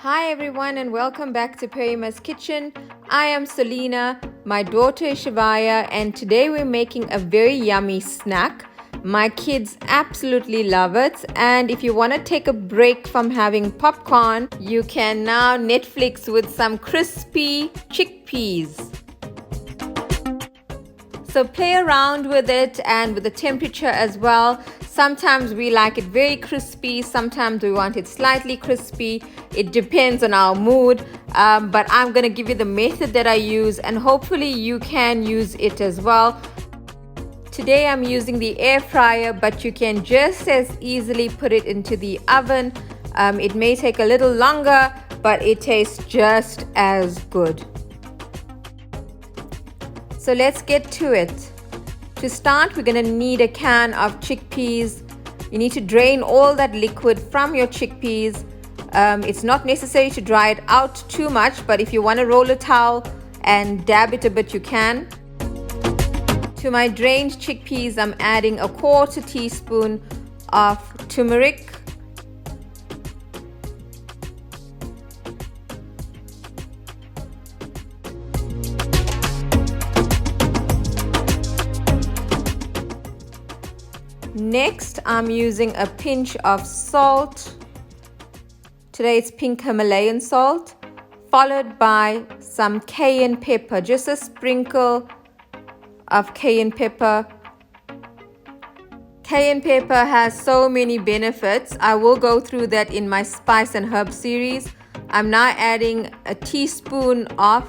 Hi everyone and welcome back to Perima's Kitchen. I am Selena, my daughter is Shivaya, and today we're making a very yummy snack. My kids absolutely love it, and if you want to take a break from having popcorn, you can now Netflix with some crispy chickpeas. So play around with it and with the temperature as well. Sometimes we like it very crispy, sometimes we want it slightly crispy. It depends on our mood, but I'm going to give you the method that I use and hopefully you can use it as well. Today I'm using the air fryer, but you can just as easily put it into the oven. It may take a little longer, but it tastes just as good. So let's get to it. To start, we're going to need a can of chickpeas. You need to drain all that liquid from your chickpeas. It's not necessary to dry it out too much, but if you want to roll a towel and dab it a bit, you can. To my drained chickpeas, I'm adding a 1/4 teaspoon of turmeric. Next, I'm using a pinch of salt. Today it's pink Himalayan salt, followed by some cayenne pepper, just a sprinkle of cayenne pepper. Cayenne pepper has so many benefits. I will go through that in my spice and herb series. I'm now adding a teaspoon of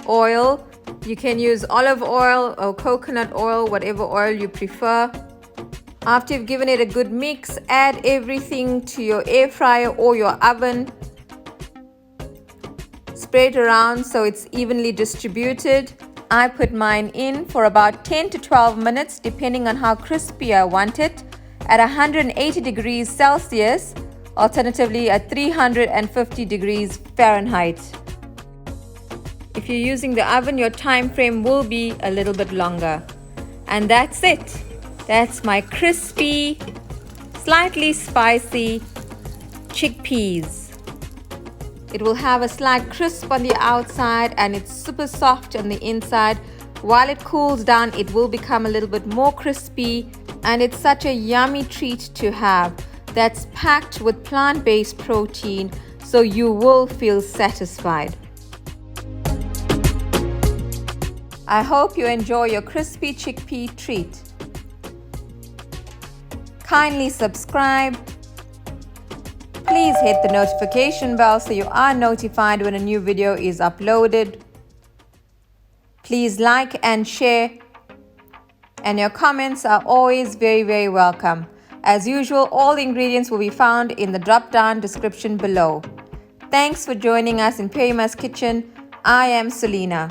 oil. You can use olive oil or coconut oil, whatever oil you prefer. After you've given it a good mix, add everything to your air fryer or your oven. Spread it around so it's evenly distributed. I put mine in for about 10 to 12 minutes depending on how crispy I want it, at 180 degrees Celsius, alternatively at 350 degrees Fahrenheit. If you're using the oven, your time frame will be a little bit longer. And that's it. That's my crispy, slightly spicy chickpeas. It will have a slight crisp on the outside and it's super soft on the inside. While it cools down, it will become a little bit more crispy, and it's such a yummy treat to have that's packed with plant-based protein, so you will feel satisfied. I hope you enjoy your crispy chickpea treat. Kindly subscribe. Please hit the notification bell so you are notified when a new video is uploaded. Please like and share. And your comments are always very welcome. As usual, all the ingredients will be found in the drop-down description below. Thanks for joining us in Perima's Kitchen. I am Selena.